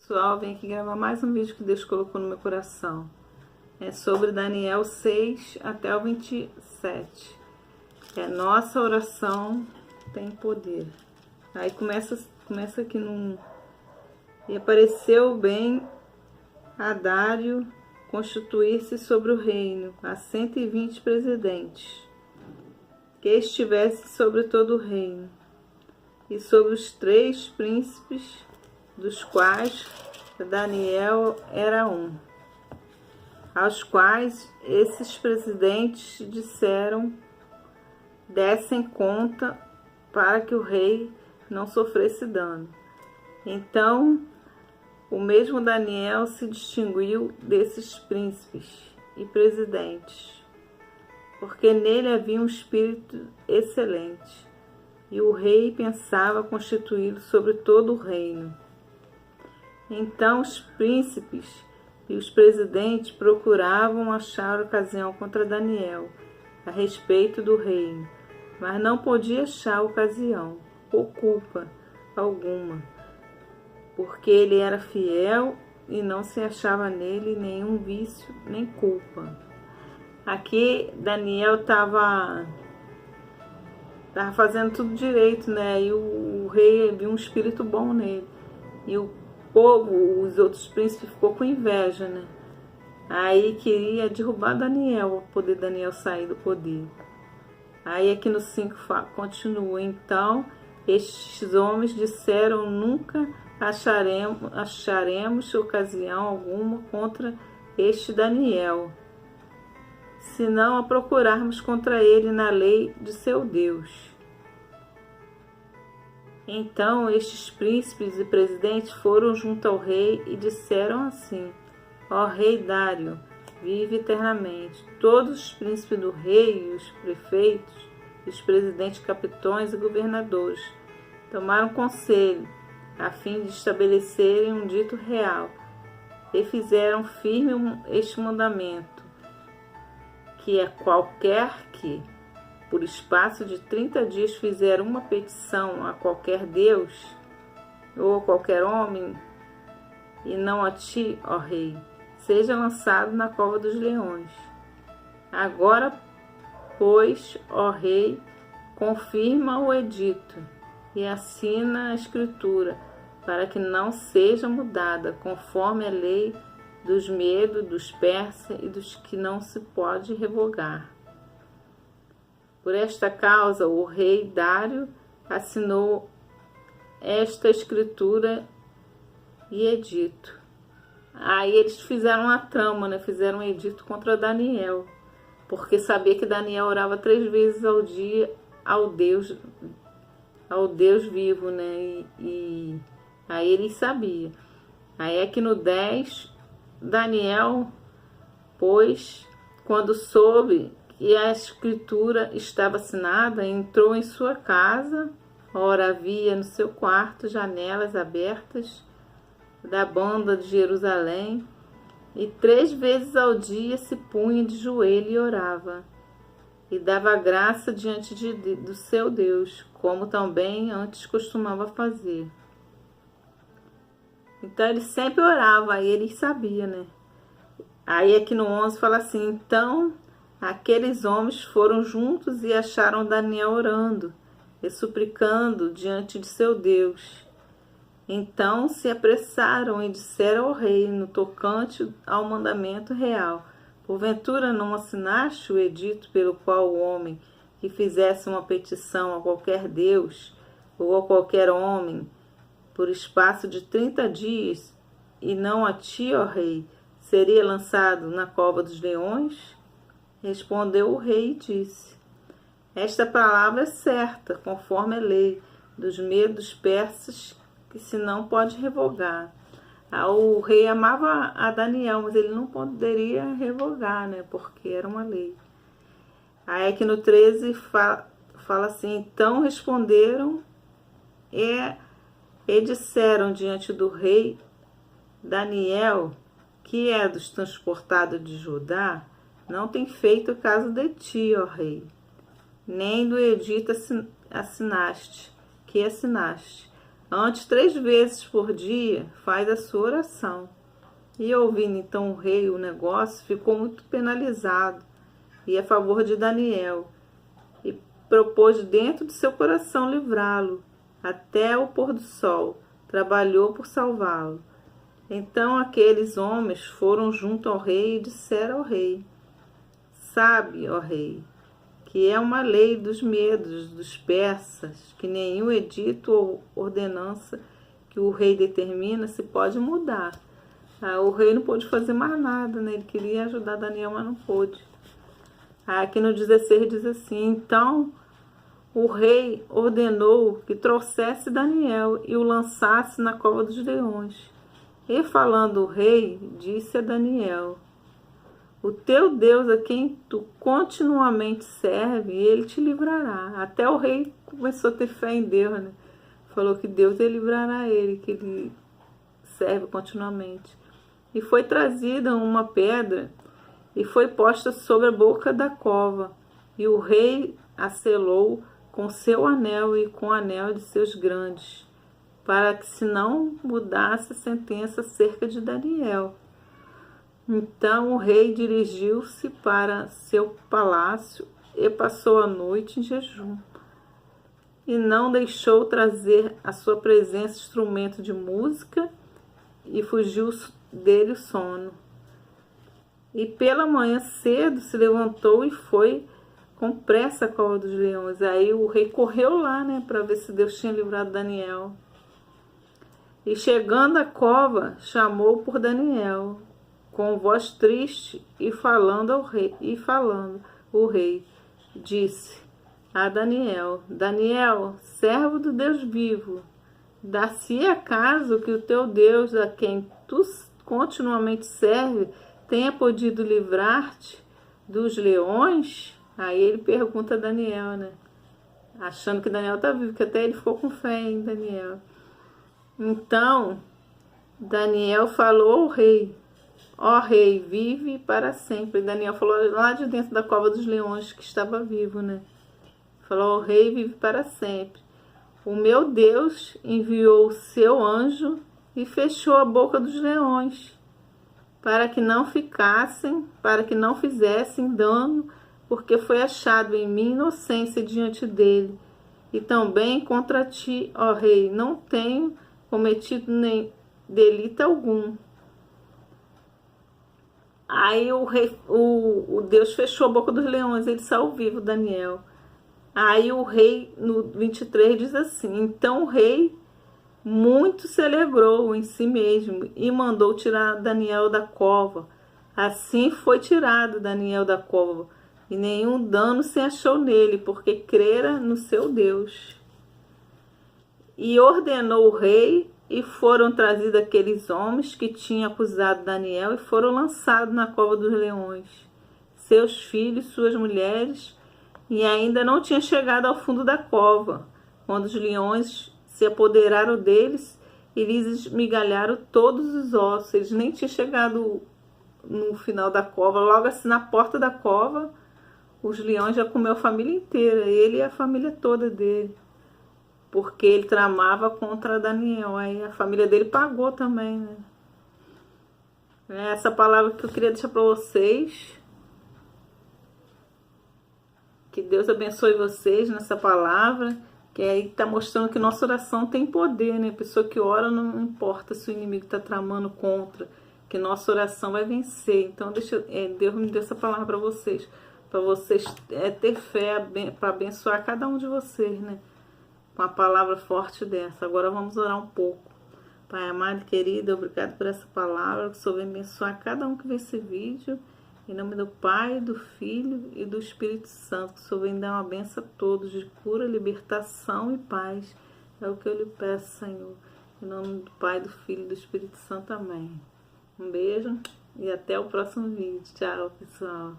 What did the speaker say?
Pessoal, vem aqui gravar mais um vídeo que Deus colocou no meu coração. É sobre Daniel 6 até o 27. Nossa oração tem poder. Aí começa aqui num... E apareceu bem a Dário constituir-se sobre o reino, a 120 presidentes, que estivesse sobre todo o reino, e sobre os 3 príncipes, dos quais Daniel era um, aos quais esses presidentes dessem conta para que o rei não sofresse dano. Então, o mesmo Daniel se distinguiu desses príncipes e presidentes, porque nele havia um espírito excelente, e o rei pensava constituí-lo sobre todo o reino. Então os príncipes e os presidentes procuravam achar ocasião contra Daniel a respeito do reino, mas não podia achar ocasião ou culpa alguma, porque ele era fiel e não se achava nele nenhum vício nem culpa. Aqui Daniel estava fazendo tudo direito, né? E o rei viu um espírito bom nele. E o povo, os outros príncipes, ficou com inveja, né? Aí queria derrubar Daniel, para poder Daniel sair do poder. Aí aqui no 5 continua: então estes homens disseram: nunca acharemos ocasião alguma contra este Daniel, se não a procurarmos contra ele na lei de seu Deus. Então estes príncipes e presidentes foram junto ao rei e disseram assim: ó rei Dário, vive eternamente. Todos os príncipes do rei, e os prefeitos, os presidentes, capitães e governadores tomaram conselho a fim de estabelecerem um dito real e fizeram firme este mandamento, que é qualquer que por espaço de 30 dias fizer uma petição a qualquer Deus ou a qualquer homem, e não a ti, ó rei, seja lançado na cova dos leões. Agora, pois, ó rei, confirma o edito e assina a escritura, para que não seja mudada, conforme a lei dos medos, dos persas e dos que não se pode revogar. Por esta causa, o rei Dário assinou esta escritura e edito. Aí eles fizeram uma trama, né? Fizeram um edito contra Daniel, porque sabia que Daniel orava 3 vezes ao dia ao Deus vivo, né? E aí eles sabiam. Aí aqui no 10, Daniel, pois, quando soube que a escritura estava assinada, entrou em sua casa. Ora, havia no seu quarto janelas abertas da banda de Jerusalém, e 3 vezes ao dia se punha de joelho e orava, e dava graça diante do seu Deus, como também antes costumava fazer. Então ele sempre orava, aí ele sabia, né? Aí aqui no 11 fala assim: então aqueles homens foram juntos e acharam Daniel orando e suplicando diante de seu Deus. Então se apressaram e disseram ao rei no tocante ao mandamento real: porventura não assinaste o edito pelo qual o homem que fizesse uma petição a qualquer Deus ou a qualquer homem por espaço de 30 dias, e não a ti, ó rei, seria lançado na cova dos leões? Respondeu o rei e disse: esta palavra é certa, conforme a lei dos medos persas, que se não pode revogar. O rei amava a Daniel, mas ele não poderia revogar, né? Porque era uma lei. Aí aqui no 13 fala assim: então responderam e disseram diante do rei: Daniel, que é dos transportados de Judá, não tem feito caso de ti, ó rei, nem do edito assinaste, Antes, 3 vezes por dia, faz a sua oração. E ouvindo então o rei o negócio, ficou muito penalizado e a favor de Daniel, e propôs dentro de seu coração livrá-lo até o pôr do sol. Trabalhou por salvá-lo. Então aqueles homens foram junto ao rei e disseram ao rei: Sabe, ó rei, que é uma lei dos medos dos persas, que nenhum edito ou ordenança que o rei determina se pode mudar. O rei não pôde fazer mais nada, né? Ele queria ajudar Daniel, mas não pôde. Aqui no 16 diz assim: Então o rei ordenou que trouxesse Daniel e o lançasse na cova dos leões. E falando o rei, disse a Daniel: O teu Deus, a quem tu continuamente serve, ele te livrará. Até o rei começou a ter fé em Deus, né? Falou que Deus ia livrará ele, que ele serve continuamente. E foi trazida uma pedra e foi posta sobre a boca da cova. E o rei a selou com seu anel e com o anel de seus grandes, para que se não mudasse a sentença acerca de Daniel. Então o rei dirigiu-se para seu palácio e passou a noite em jejum. E não deixou trazer à sua presença instrumento de música, e fugiu dele o sono. E pela manhã cedo se levantou e foi com pressa à cova dos leões. Aí o rei correu lá, né, para ver se Deus tinha livrado Daniel. E chegando à cova, chamou por Daniel, com voz triste, e falando o rei disse a Daniel: Daniel, servo do Deus vivo, dá-se acaso que o teu Deus, a quem tu continuamente serve, tenha podido livrar-te dos leões? Aí ele pergunta a Daniel, né? Achando que Daniel está vivo, que até ele ficou com fé em Daniel. Então Daniel falou ao rei: Ó rei, vive para sempre. Daniel falou lá de dentro da cova dos leões, que estava vivo, né? Falou: ó rei, vive para sempre. O meu Deus enviou o seu anjo e fechou a boca dos leões, para que não fizessem dano, porque foi achado em mim inocência diante dele. E também contra ti, ó rei, não tenho cometido nem delito algum. Aí o Deus fechou a boca dos leões, ele saiu vivo, Daniel. Aí o rei, no 23, diz assim: Então o rei muito se alegrou em si mesmo e mandou tirar Daniel da cova. Assim foi tirado Daniel da cova, e nenhum dano se achou nele, porque crera no seu Deus. E ordenou o rei, e foram trazidos aqueles homens que tinham acusado Daniel e foram lançados na cova dos leões, seus filhos, suas mulheres, e ainda não tinha chegado ao fundo da cova, quando os leões se apoderaram deles e lhes esmigalharam todos os ossos. Eles nem tinham chegado no final da cova, logo assim na porta da cova, os leões já comeu a família inteira, ele e a família toda dele, porque ele tramava contra Daniel. Aí a família dele pagou também, né? É essa palavra que eu queria deixar para vocês. Que Deus abençoe vocês nessa palavra, que aí está mostrando que nossa oração tem poder, né? A pessoa que ora, não importa se o inimigo está tramando contra, que nossa oração vai vencer. Então Deus me deu essa palavra para vocês ter fé para abençoar cada um de vocês, né? Com a palavra forte dessa. Agora vamos orar um pouco. Pai amado e querido, obrigado por essa palavra, que o Senhor venha abençoar cada um que vê esse vídeo. Em nome do Pai, do Filho e do Espírito Santo, que o Senhor venha dar uma benção a todos de cura, libertação e paz. É o que eu lhe peço, Senhor. Em nome do Pai, do Filho e do Espírito Santo. Amém. Um beijo e até o próximo vídeo. Tchau, pessoal.